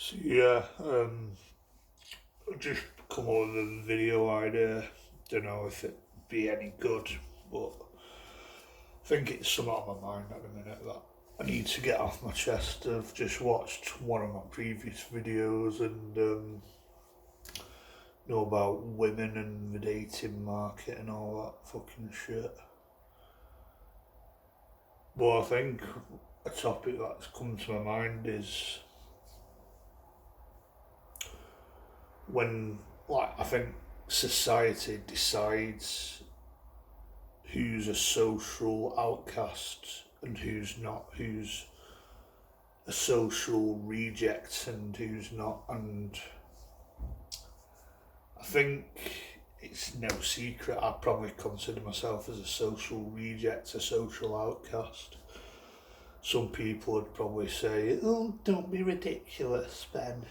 So yeah, I just come up with a video idea. Don't know if it'd be any good, but I think it's something on my mind at the minute that I need to get off my chest. I've just watched one of my previous videos and know about women and the dating market and all that fucking shit. But I think a topic that's come to my mind is when, I think society decides who's a social outcast and who's not, who's a social reject and who's not. And I think it's no secret I probably consider myself as a social reject, a social outcast. Some people would probably say, "Oh, don't be ridiculous, Ben.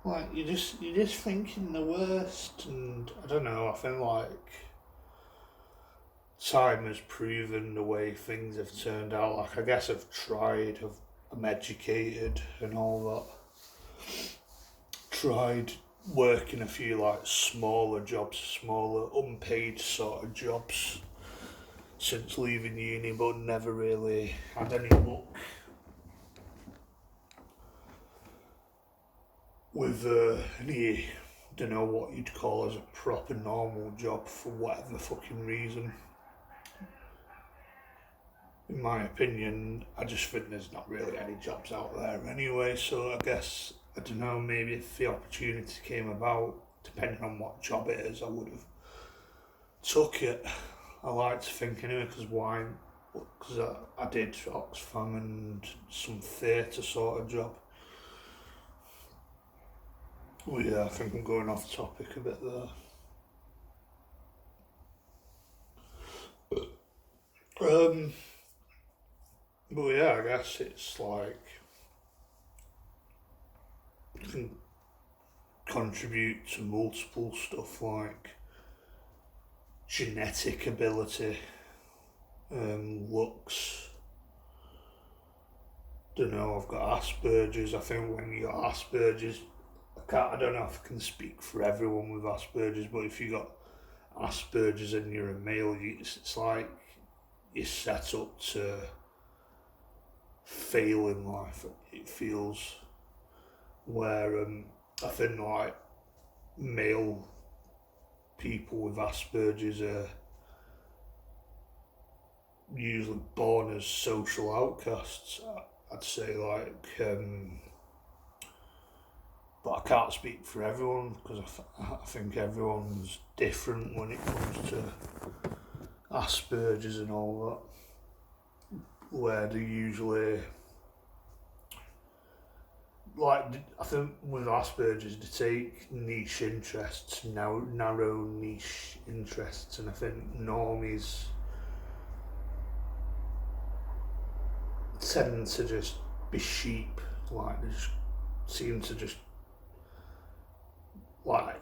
Like you're just thinking the worst." And I don't know. I think time has proven the way things have turned out. I guess I'm educated and all that. Tried working a few smaller jobs, smaller unpaid sort of jobs since leaving uni, but never really had any luck with any, don't know what you'd call as a proper normal job for whatever fucking reason. In my opinion, I just think there's not really any jobs out there anyway, so I guess, I don't know, maybe if the opportunity came about, depending on what job it is, I would have took it. I like to think anyway, because why? Because I did Oxfam and some theatre sort of job. Well, yeah, I think I'm going off topic a bit there. But yeah, I guess it's you can contribute to multiple stuff like genetic ability, looks. Don't know. I've got Asperger's. I think when you got Asperger's, I don't know if I can speak for everyone with Asperger's, but if you got Asperger's and you're a male, it's like you're set up to fail in life. It feels where I think male people with Asperger's are usually born as social outcasts. I'd say but I can't speak for everyone because I think everyone's different when it comes to Asperger's and all that. Where they usually I think with Asperger's they take niche interests, narrow niche interests, and I think normies tend to just be sheep. They just seem to just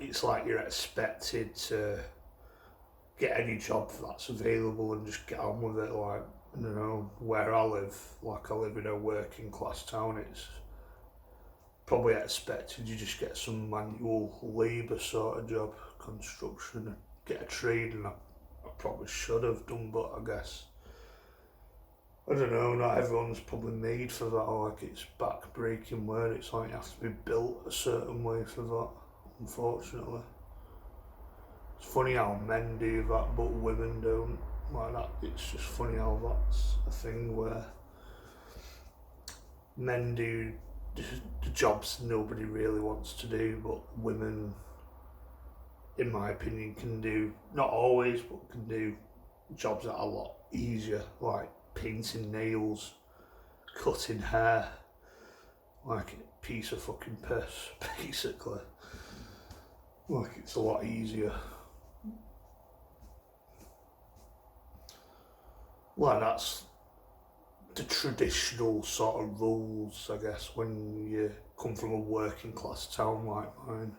it's like you're expected to get any job that's available and just get on with it. I don't know where I live. I live in a working class town. It's probably expected you just get some manual labour sort of job, construction, and get a trade, and I probably should have done, but I guess I don't know. Not everyone's probably made for that. It's back-breaking work. It's like you have to be built a certain way for that. Unfortunately, it's funny how men do that, but women don't. Like that, it's just funny how that's a thing where men do the jobs nobody really wants to do, but women, in my opinion, can do, not always, but can do jobs that are a lot easier, like painting nails, cutting hair, like a piece of fucking piss, basically. It's a lot easier. That's the traditional sort of rules, I guess, when you come from a working class town like mine.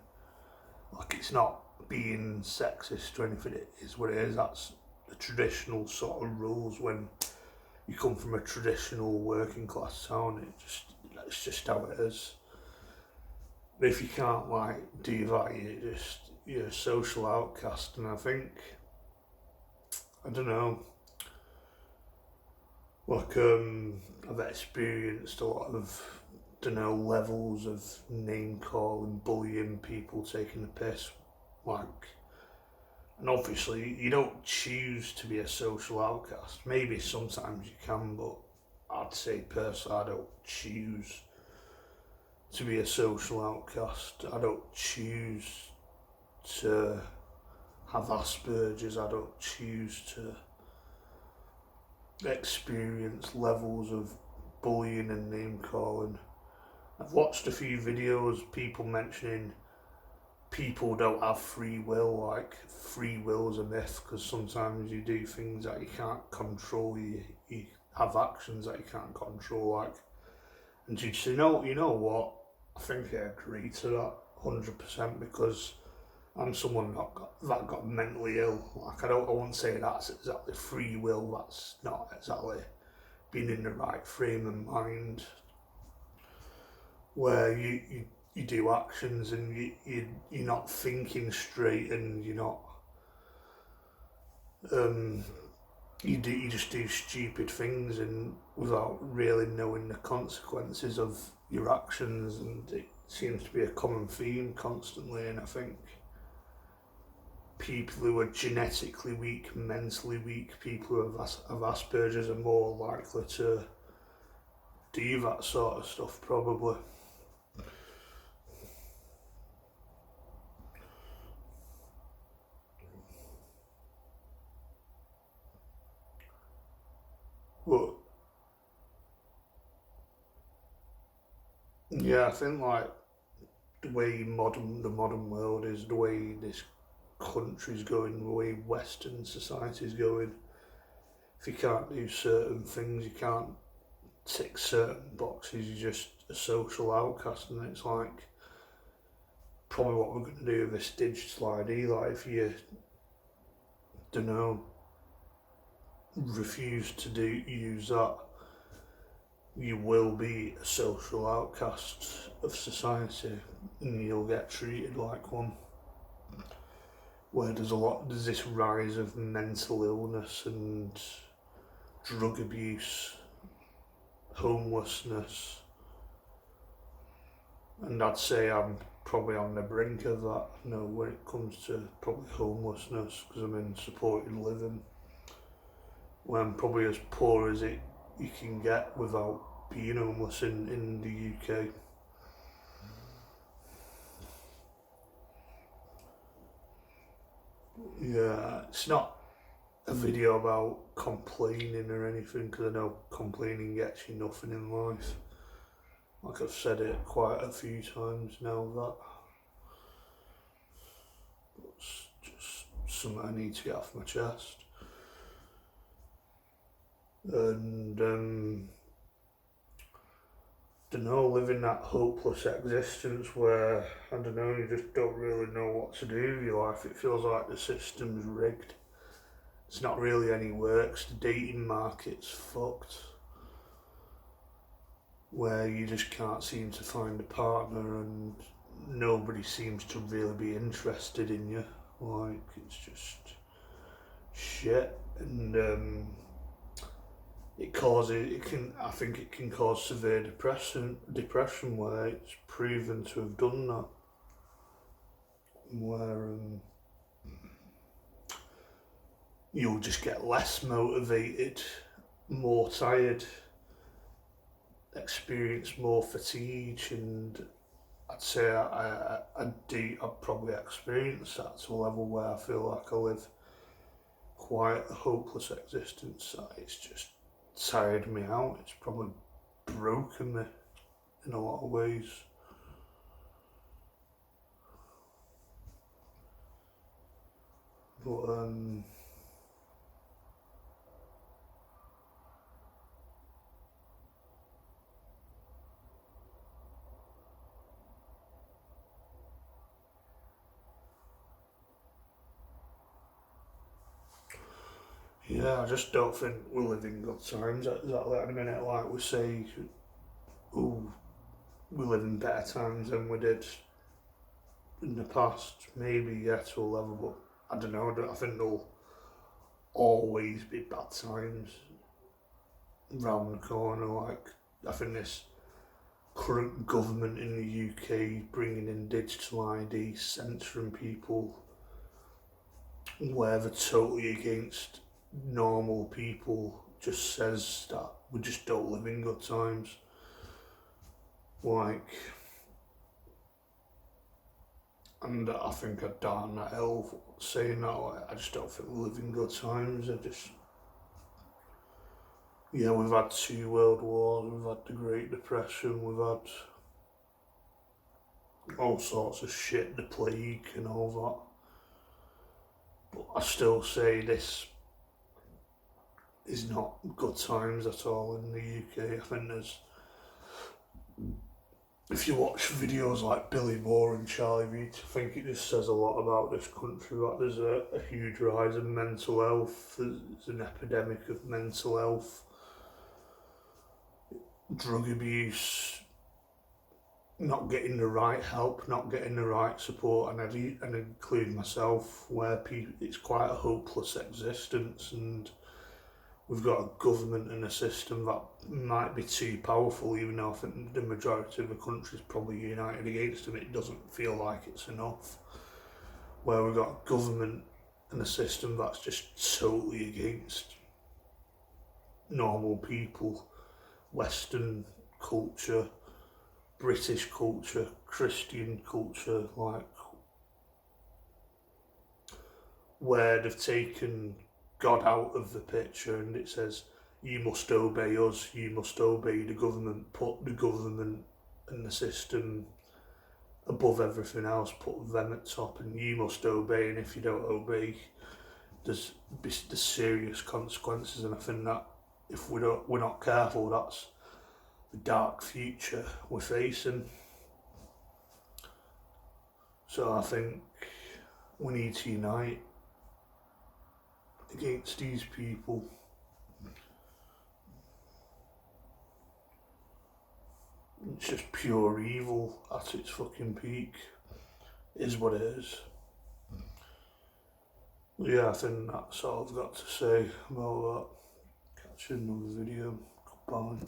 It's not being sexist or anything, it is what it is. That's the traditional sort of rules when you come from a traditional working class town. It's just how it is. if you can't like do that, you're a social outcast. And I think, I don't know, like I've experienced a lot of, don't know, levels of name calling, bullying, people taking the piss, like, and obviously you don't choose to be a social outcast. Maybe sometimes you can, but I'd say personally I don't choose to be a social outcast. I don't choose to have Asperger's. I don't choose to experience levels of bullying and name calling. I've watched a few videos, people mentioning people don't have free will, like free will's a myth because sometimes you do things that you can't control, you have actions that you can't control, like, and you say, no, you know what, I think I agree to that 100% because I'm someone that got mentally ill. Like I won't say that's exactly free will. That's not exactly being in the right frame of mind where you do actions and you're not thinking straight and you're not you just do stupid things and without really knowing the consequences of your actions, and it seems to be a common theme constantly. And I think people who are genetically weak, mentally weak, people who have Asperger's are more likely to do that sort of stuff, probably. But yeah, I think like the way the modern world is, the way this country's going, the way Western society's going, if you can't do certain things, you can't tick certain boxes, you're just a social outcast. And it's like probably what we're going to do with this digital ID. Like if you, don't know, refuse to use that, you will be a social outcast of society and you'll get treated like one. Where there's this rise of mental illness and drug abuse, homelessness, and I'd say I'm probably on the brink of that, you know, when it comes to probably homelessness, because I'm in supported living, where I'm probably as poor as you can get without being homeless in the UK. Yeah, it's not a video about complaining or anything, because I know complaining gets you nothing in life. Like I've said it quite a few times now, that it's just something I need to get off my chest. And don't know, living that hopeless existence where, I don't know, you just don't really know what to do with your life. It feels like the system's rigged. It's not really any works. The dating market's fucked, where you just can't seem to find a partner and nobody seems to really be interested in you. Like, it's just shit. And I think it can cause severe depression where it's proven to have done that. Where you'll just get less motivated, more tired, experience more fatigue, and I'd say I'd probably experience that to a level where I feel like I live quite a hopeless existence. It's just tired me out. It's probably broken me in a lot of ways. But yeah, I just don't think we live in good times exactly at the minute. Like we say, oh, we live in better times than we did in the past, maybe to a level, but I don't know. I think there'll always be bad times round the corner. Like, I think this current government in the UK bringing in digital ID, censoring people where they're totally against normal people, just says that we just don't live in good times. Like, and I think I'd die on that hill saying that. Like, I just don't think we live in good times. We've had 2 world wars, we've had the Great Depression, we've had all sorts of shit, the plague and all that. But I still say this is not good times at all in the UK. I think if you watch videos like Billy Moore and Charlie Reid, I think it just says a lot about this country, that there's a huge rise in mental health, there's an epidemic of mental health, drug abuse, not getting the right help, not getting the right support, and including myself, where it's quite a hopeless existence, and we've got a government and a system that might be too powerful, even though I think the majority of the country is probably united against them. It doesn't feel like it's enough. Where we've got a government and a system that's just totally against normal people, Western culture, British culture, Christian culture, like, where they've taken God out of the picture and it says, you must obey us, you must obey the government, put the government and the system above everything else, put them at top, and you must obey, and if you don't obey, there's serious consequences. And I think that if we're not careful, that's the dark future we're facing. So I think we need to unite against these people. It's just pure evil at its fucking peak, is what it is. Yeah, I think that's all I've got to say about that. Catch you in another video. Goodbye.